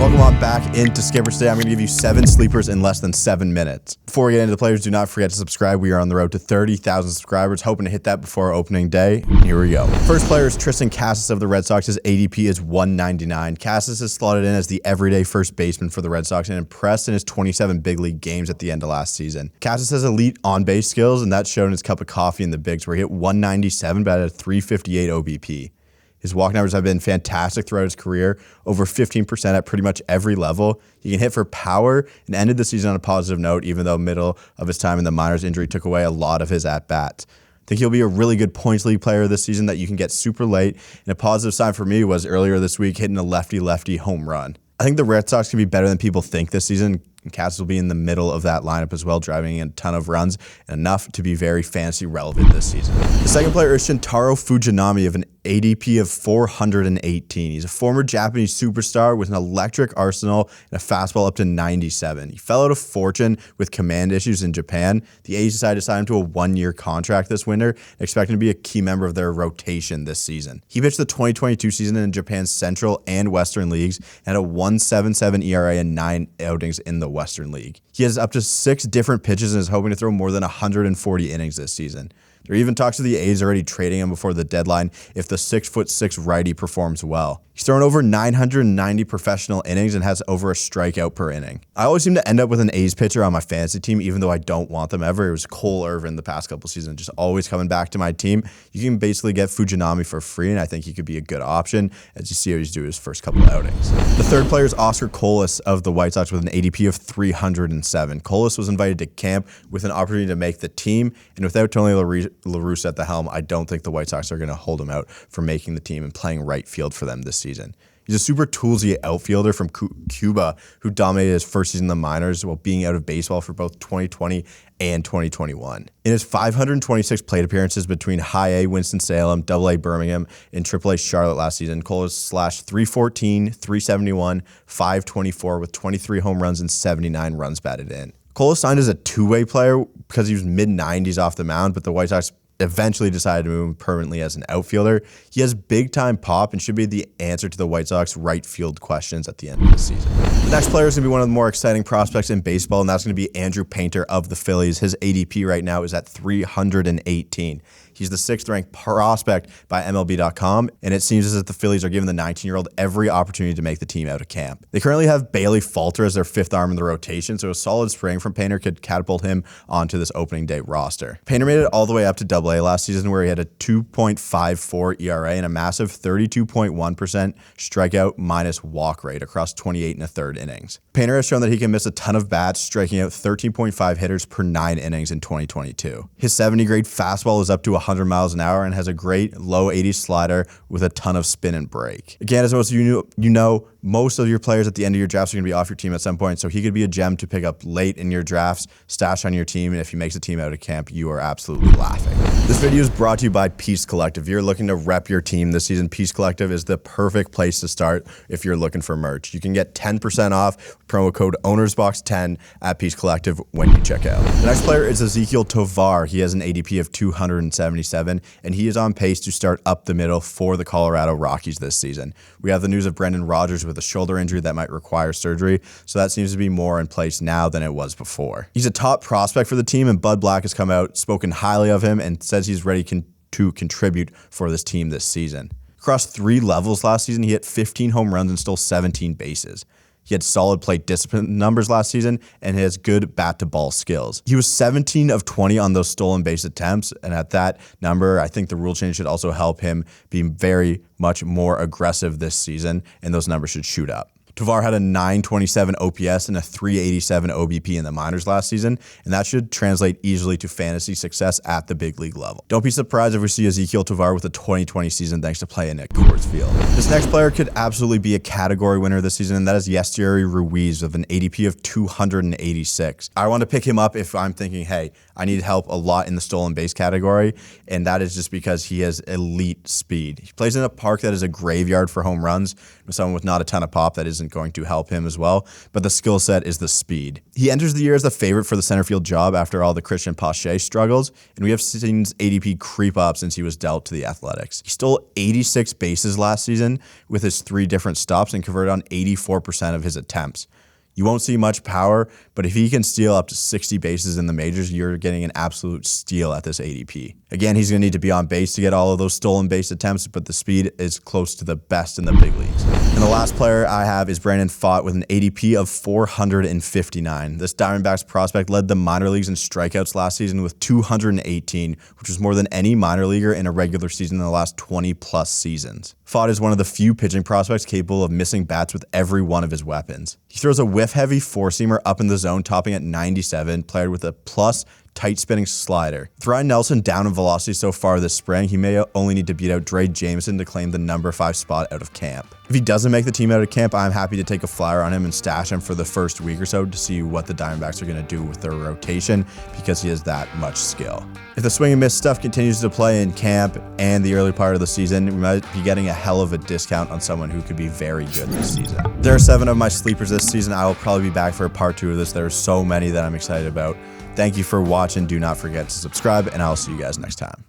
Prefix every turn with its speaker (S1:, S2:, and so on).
S1: Welcome on back into Skippers. Today I'm going to give you 7 sleepers in less than 7 minutes. Before we get into the players, do not forget to subscribe. We are on the road to 30,000 subscribers, hoping to hit that before opening day. Here we go. First player is Tristan Cassis of the Red Sox. His ADP is 199. Cassis is slotted in as the everyday first baseman for the Red Sox and impressed in his 27 big league games at the end of last season. Cassis has elite on-base skills, and that's shown in his cup of coffee in the bigs, where he hit 197 but had a 358 OBP. His walk numbers have been fantastic throughout his career, over 15% at pretty much every level. He can hit for power and ended the season on a positive note, even though middle of his time in the minors injury took away a lot of his at-bats. I think he'll be a really good points league player this season that you can get super late. And a positive sign for me was earlier this week hitting a lefty-lefty home run. I think the Red Sox can be better than people think this season. And Cassis will be in the middle of that lineup as well, driving in a ton of runs and enough to be very fantasy relevant this season. The second player is Shintaro Fujinami of an ADP of 418. He's a former Japanese superstar with an electric arsenal and a fastball up to 97. He fell out of fortune with command issues in Japan. The A's decided to sign him to a 1-year contract this winter and expect him to be a key member of their rotation this season. He pitched the 2022 season in Japan's Central and Western leagues and had a 1.77 ERA and 9 outings in the Western League. He has up to 6 different pitches and is hoping to throw more than 140 innings this season. There are even talks of the A's already trading him before the deadline if the 6'6" righty performs well. He's thrown over 990 professional innings and has over a strikeout per inning. I always seem to end up with an A's pitcher on my fantasy team, even though I don't want them ever. It was Cole Irvin the past couple seasons, just always coming back to my team. You can basically get Fujinami for free, and I think he could be a good option as you see how he's doing his first couple outings. The third player is Oscar Colas of the White Sox with an ADP of 307. Colas was invited to camp with an opportunity to make the team, and without Tony La Russa at the helm, I don't think the White Sox are going to hold him out for making the team and playing right field for them this season. He's a super toolsy outfielder from Cuba who dominated his first season in the minors while being out of baseball for both 2020 and 2021. In his 526 plate appearances between High A Winston-Salem, Double A Birmingham, and Triple A Charlotte last season, Colas slashed .314, .371, .524 with 23 home runs and 79 runs batted in. Colas signed as a two-way player because he was mid-90s off the mound, but the White Sox eventually decided to move him permanently as an outfielder. He has big-time pop and should be the answer to the White Sox right field questions at the end of the season. The next player is going to be one of the more exciting prospects in baseball, and that's going to be Andrew Painter of the Phillies. His ADP right now is at 318. He's the 6th-ranked prospect by MLB.com, and it seems as if the Phillies are giving the 19-year-old every opportunity to make the team out of camp. They currently have Bailey Falter as their 5th arm in the rotation, so a solid spring from Painter could catapult him onto this opening day roster. Painter made it all the way up to Double A last season, where he had a 2.54 ERA and a massive 32.1% strikeout minus walk rate across 28 1/3 innings. Painter has shown that he can miss a ton of bats, striking out 13.5 hitters per 9 innings in 2022. His 70-grade fastball is up to 100 miles an hour and has a great low 80s slider with a ton of spin and break. Again, as most of you know, most of your players at the end of your drafts are going to be off your team at some point, so he could be a gem to pick up late in your drafts, stash on your team, and if he makes a team out of camp, you are absolutely laughing. This video is brought to you by Peace Collective. If you're looking to rep your team this season, Peace Collective is the perfect place to start if you're looking for merch. You can get 10% off with promo code OwnersBox10 at Peace Collective when you check out. The next player is Ezekiel Tovar. He has an ADP of 277, and he is on pace to start up the middle for the Colorado Rockies this season. We have the news of Brendan Rodgers with a shoulder injury that might require surgery, so that seems to be more in place now than it was before. He's a top prospect for the team, and Bud Black has come out, spoken highly of him, and says he's ready to contribute for this team this season. Across 3 levels last season, he hit 15 home runs and stole 17 bases. He had solid plate discipline numbers last season and has good bat-to-ball skills. He was 17 of 20 on those stolen base attempts, and at that number, I think the rule change should also help him be very much more aggressive this season, and those numbers should shoot up. Tovar had a 927 OPS and a 387 OBP in the minors last season, and that should translate easily to fantasy success at the big league level. Don't be surprised if we see Ezekiel Tovar with a 2020 season thanks to playing at Coors Field. This next player could absolutely be a category winner this season, and that is Yestieri Ruiz with an ADP of 286. I want to pick him up if I'm thinking, hey, I need help a lot in the stolen base category, and that is just because he has elite speed. He plays in a park that is a graveyard for home runs, with someone with not a ton of pop that is isn't going to help him as well, but the skill set is the speed. He enters the year as the favorite for the center field job after all the Christian Pache struggles, and we have seen his ADP creep up since he was dealt to the Athletics. He stole 86 bases last season with his 3 different stops and converted on 84% of his attempts. You won't see much power, but if he can steal up to 60 bases in the majors, you're getting an absolute steal at this ADP. Again, he's going to need to be on base to get all of those stolen base attempts, but the speed is close to the best in the big leagues. And the last player I have is Brandon Pfaadt with an ADP of 459. This Diamondbacks prospect led the minor leagues in strikeouts last season with 218, which was more than any minor leaguer in a regular season in the last 20-plus seasons. Pfaadt is one of the few pitching prospects capable of missing bats with every one of his weapons. He throws a whiff-heavy four-seamer up in the zone, topping at 97, paired with a plus tight-spinning slider. With Ryan Nelson down in velocity so far this spring, he may only need to beat out Dre Jameson to claim the number 5 spot out of camp. If he doesn't make the team out of camp, I'm happy to take a flyer on him and stash him for the first week or so to see what the Diamondbacks are going to do with their rotation because he has that much skill. If the swing and miss stuff continues to play in camp and the early part of the season, we might be getting a hell of a discount on someone who could be very good this season. There are 7 of my sleepers this season. I will probably be back for a part 2 of this. There are so many that I'm excited about. Thank you for watching. Do not forget to subscribe, and I'll see you guys next time.